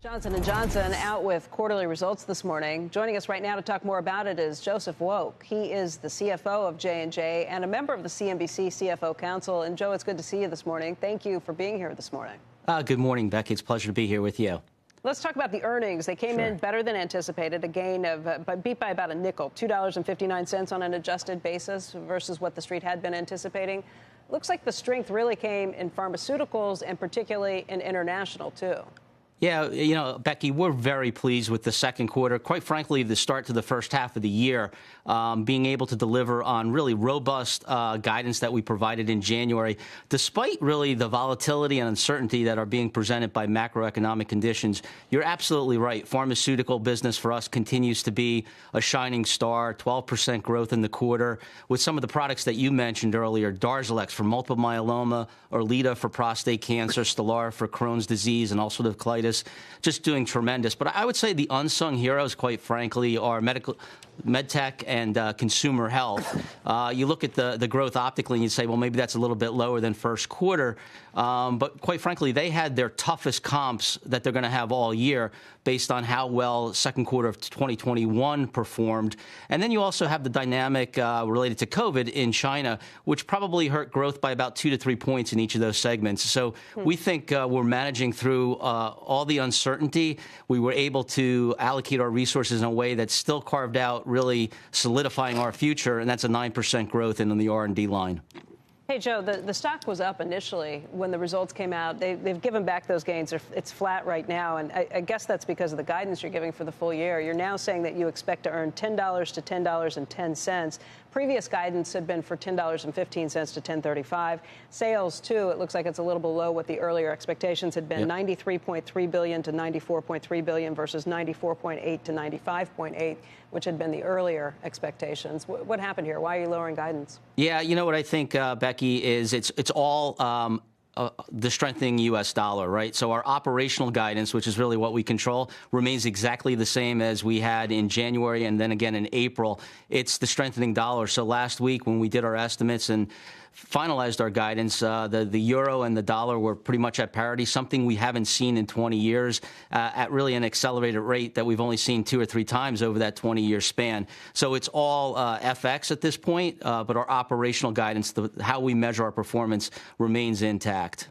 Johnson Johnson out with quarterly results this morning. Joining us right now to talk more about it is Joseph Woke. He is the CFO of J&J and a member of the CNBC CFO Council. And Joe, it's good to see you this morning. Thank you for being here this morning. Good morning, Becky. It's a pleasure to be here with you. Let's talk about the earnings. They came in better than anticipated, a gain of beat by about a nickel, $2.59 on an adjusted basis versus what the street had been anticipating. Looks like the strength really came in pharmaceuticals and particularly in international, too. Yeah, you know, Becky, we're very pleased with the second quarter. Quite frankly, the start to the first half of the year, being able to deliver on really robust guidance that we provided in January, despite really the volatility and uncertainty that are being presented by macroeconomic conditions. You're absolutely right. Pharmaceutical business for us continues to be a shining star, 12% growth in the quarter, with some of the products that you mentioned earlier, Darzalex for multiple myeloma, Orlida for prostate cancer, Stelara for Crohn's disease and ulcerative colitis. Just doing tremendous. But I would say the unsung heroes, quite frankly, are medtech and consumer health. You look at the growth optically and you say, well, maybe that's a little bit lower than first quarter. But quite frankly, they had their toughest comps that they're going to have all year based on how well second quarter of 2021 performed. And then you also have the dynamic related to COVID in China, which probably hurt growth by about 2 to 3 points in each of those segments. So we think we're managing through all the uncertainty. We were able to allocate our resources in a way that's still carved out, really solidifying our future, and that's a 9% growth in the R&D line. Hey, Joe, the stock was up initially when the results came out. They've given back those gains. It's flat right now, and I guess that's because of the guidance you're giving for the full year. You're now saying that you expect to earn $10 to $10.10. Previous guidance had been for $10.15 to $10.35. Sales, too, it looks like it's a little below what the earlier expectations had been, $93.3 billion to $94.3 billion versus $94.8 to $95.8, which had been the earlier expectations. What happened here? Why are you lowering guidance? Yeah, you know what I think, Becky, is it's all the strengthening U.S. dollar, right? So our operational guidance, which is really what we control, remains exactly the same as we had in January and then again in April. It's the strengthening dollar. So last week when we did our estimates and finalized our guidance, the euro and the dollar were pretty much at parity, something we haven't seen in 20 years at really an accelerated rate that we've only seen 2 or 3 times over that 20-year span. So it's all FX at this point, but our operational guidance, how we measure our performance, remains intact.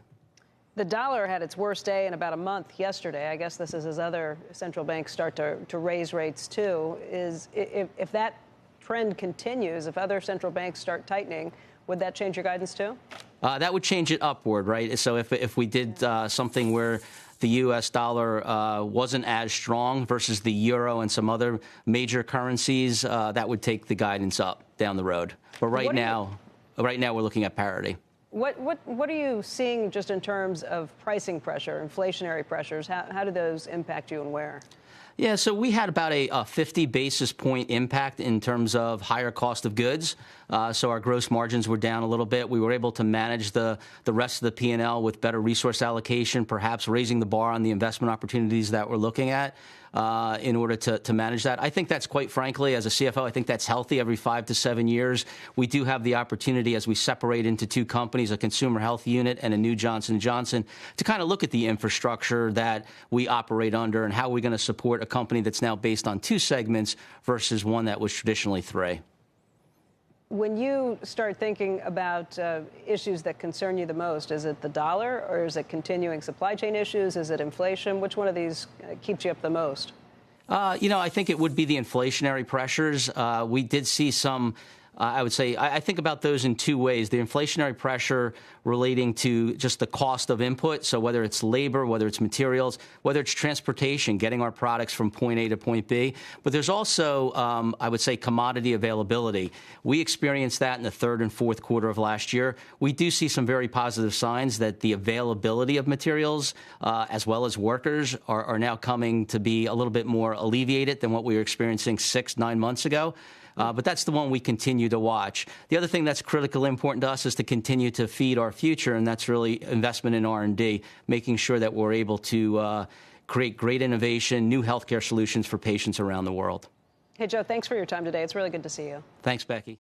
The dollar had its worst day in about a month yesterday. I guess this is as other central banks start to raise rates, too. If that trend continues, if other central banks start tightening, would that change your guidance, too? That would change it upward, right? So if we did something where the U.S. dollar wasn't as strong versus the euro and some other major currencies, that would take the guidance up down the road. But right now we're looking at parity. What are you seeing just in terms of pricing pressure, inflationary pressures? How do those impact you and where? Yeah, so we had about a 50 basis point impact in terms of higher cost of goods. So our gross margins were down a little bit. We were able to manage the rest of the P&L with better resource allocation, perhaps raising the bar on the investment opportunities that we're looking at in order to manage that. I think that's, quite frankly, as a CFO, I think that's healthy. Every 5 to 7 years, we do have the opportunity, as we separate into 2 companies, a consumer health unit and a new Johnson Johnson, to kind of look at the infrastructure that we operate under and how we're going to support a company that's now based on 2 segments versus one that was traditionally 3. When you start thinking about issues that concern you the most, is it the dollar or is it continuing supply chain issues? Is it inflation? Which one of these keeps you up the most? You know, I think it would be the inflationary pressures. We did see some. I would say I think about those in 2 ways. The inflationary pressure relating to just the cost of input. So whether it's labor, whether it's materials, whether it's transportation, getting our products from point A to point B. But there's also, I would say, commodity availability. We experienced that in the 3rd and 4th quarter of last year. We do see some very positive signs that the availability of materials as well as workers are now coming to be a little bit more alleviated than what we were experiencing 6-9 months ago. But that's the one we continue to watch. The other thing that's critically important to us is to continue to feed our future, and that's really investment in R&D, making sure that we're able to create great innovation, new healthcare solutions for patients around the world. Hey, Joe, thanks for your time today. It's really good to see you. Thanks, Becky.